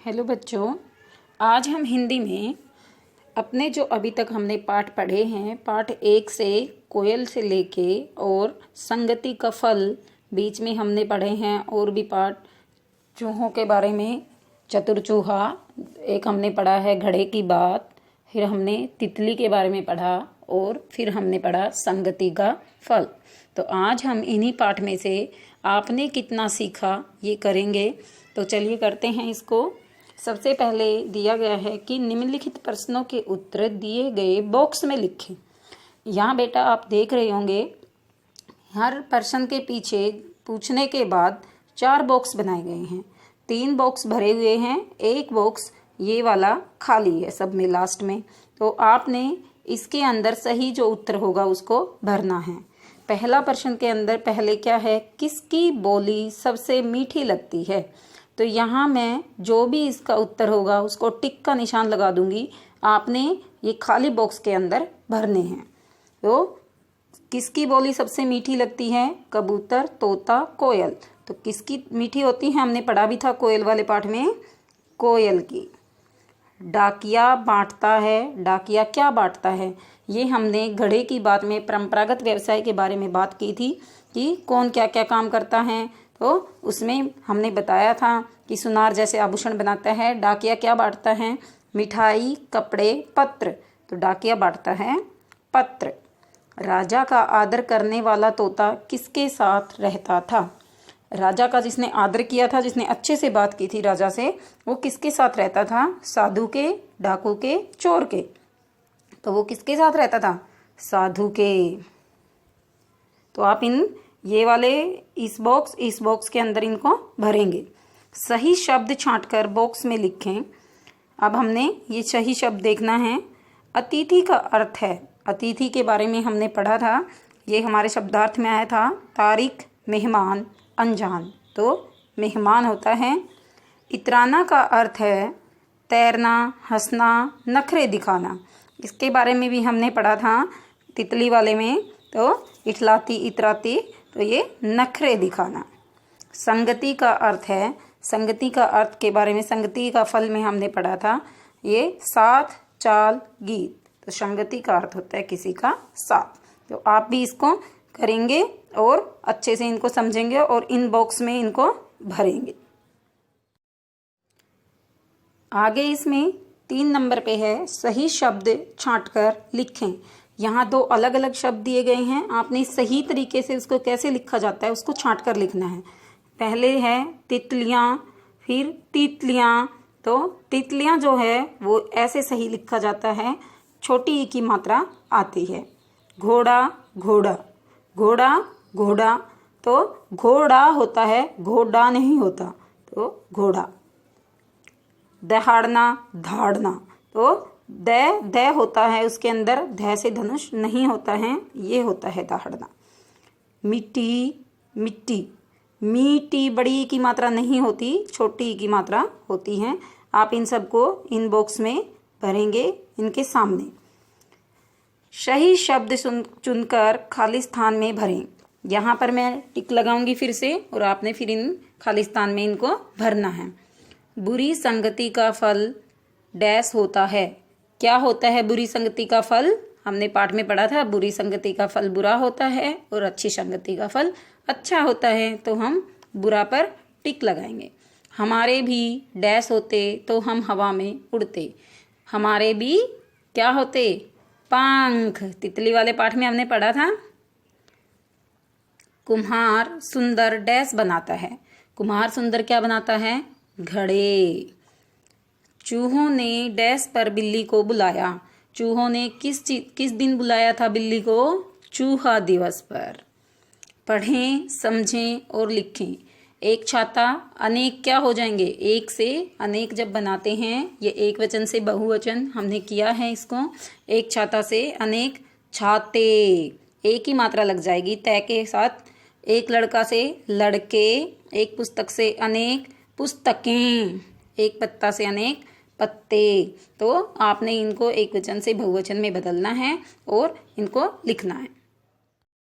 Hello बच्चों, आज हम हिंदी में अपने जो अभी तक हमने पाठ पढ़े हैं, पाठ 1 से कोयल से लेके और संगति का फल बीच में हमने पढ़े हैं। और भी पाठ चूहों के बारे में, चतुर चूहा एक हमने पढ़ा है, घड़े की बात, फिर हमने तितली के बारे में पढ़ा और फिर हमने पढ़ा संगति का फल। तो आज हम इन्हीं पाठ में से आपने कितना सीखा ये करेंगे। तो चलिए करते हैं इसको। सबसे पहले दिया गया है कि निम्नलिखित प्रश्नों के उत्तर दिए गए बॉक्स में लिखें। यहाँ बेटा आप देख रहे होंगे, हर प्रश्न के पीछे पूछने के बाद 4 बॉक्स बनाए गए हैं। 3 बॉक्स भरे हुए हैं, 1 बॉक्स ये वाला खाली है सब में लास्ट में। तो आपने इसके अंदर सही जो उत्तर होगा उसको भरना है। पहला प्रश्न के अंदर पहले क्या है, किसकी बोली सबसे मीठी लगती है। तो यहाँ मैं जो भी इसका उत्तर होगा उसको टिक का निशान लगा दूंगी, आपने ये खाली बॉक्स के अंदर भरने हैं। तो किसकी बोली सबसे मीठी लगती है, कबूतर, तोता, कोयल। तो किसकी मीठी होती है, हमने पढ़ा भी था कोयल वाले पाठ में, कोयल की। डाकिया बांटता है, डाकिया क्या बांटता है, ये हमने घड़े की बात में परंपरागत व्यवसाय के बारे में बात की थी कि कौन क्या क्या काम करता है। तो उसमें हमने बताया था कि सुनार जैसे आभूषण बनाता है, डाकिया क्या बांटता है, मिठाई, कपड़े, पत्र। तो डाकिया बांटता है पत्र। राजा का आदर करने वाला तोता किसके साथ रहता था। राजा का जिसने आदर किया था, जिसने अच्छे से बात की थी राजा से, वो किसके साथ रहता था, साधु के, डाकू के, चोर के। तो वो किसके साथ रहता था, साधु के। तो आप ये वाले इस बॉक्स के अंदर इनको भरेंगे। सही शब्द छांटकर बॉक्स में लिखें। अब हमने ये सही शब्द देखना है। अतिथि का अर्थ है, अतिथि के बारे में हमने पढ़ा था, ये हमारे शब्दार्थ में आया था, तारीख, मेहमान, अनजान। तो मेहमान होता है। इतराना का अर्थ है तैरना, हंसना, नखरे दिखाना। इसके बारे में भी हमने पढ़ा था तितली वाले में। तो इठलाती, इतराती, तो ये नखरे दिखाना। संगति का अर्थ है, संगति का अर्थ के बारे में संगति का फल में हमने पढ़ा था, ये साथ, चाल, गीत। तो संगति का अर्थ होता है किसी का साथ। तो आप भी इसको करेंगे और अच्छे से इनको समझेंगे और इन बॉक्स में इनको भरेंगे। आगे इसमें 3 नंबर पे है, सही शब्द छांटकर लिखें। यहाँ 2 अलग अलग शब्द दिए गए हैं, आपने सही तरीके से उसको कैसे लिखा जाता है उसको छांट कर लिखना है। पहले है तितलियाँ, फिर तीतलियाँ। तो तितलियाँ जो है वो ऐसे सही लिखा जाता है, छोटी ई की मात्रा आती है। घोड़ा, घोड़ा, घोड़ा, घोड़ा। तो घोड़ा होता है, घोड़ा नहीं होता, तो घोड़ा। दहाड़ना, धाड़ना। तो द होता है उसके अंदर, ध से धनुष नहीं होता है, ये होता है दहाड़ना। मिट्टी, मिट्टी, मीटी बड़ी की मात्रा नहीं होती, छोटी की मात्रा होती है। आप इन सबको इन बॉक्स में भरेंगे इनके सामने। सही शब्द चुनकर खाली स्थान में भरें। यहाँ पर मैं टिक लगाऊंगी फिर से, और आपने फिर इन खाली स्थान में इनको भरना है। बुरी संगति का फल डैश होता है। क्या होता है बुरी संगति का फल, हमने पाठ में पढ़ा था, बुरी संगति का फल बुरा होता है और अच्छी संगति का फल अच्छा होता है। तो हम बुरा पर टिक लगाएंगे। हमारे भी डैश होते तो हम हवा में उड़ते। हमारे भी क्या होते, पंख। तितली वाले पाठ में हमने पढ़ा था। कुम्हार सुंदर डैश बनाता है। कुम्हार सुंदर क्या बनाता है, घड़े। चूहों ने डैश पर बिल्ली को बुलाया। चूहों ने किस दिन बुलाया था बिल्ली को, चूहा दिवस पर। पढ़ें, समझें और लिखें। एक छाता, अनेक क्या हो जाएंगे, एक से अनेक जब बनाते हैं, ये एक वचन से बहुवचन हमने किया है इसको। एक छाता से अनेक छाते, एक ही मात्रा लग जाएगी तय के साथ। एक लड़का से लड़के, एक पुस्तक से अनेक पुस्तकें, एक पत्ता से अनेक पत्ते। तो आपने इनको एक वचन से बहुवचन में बदलना है और इनको लिखना है।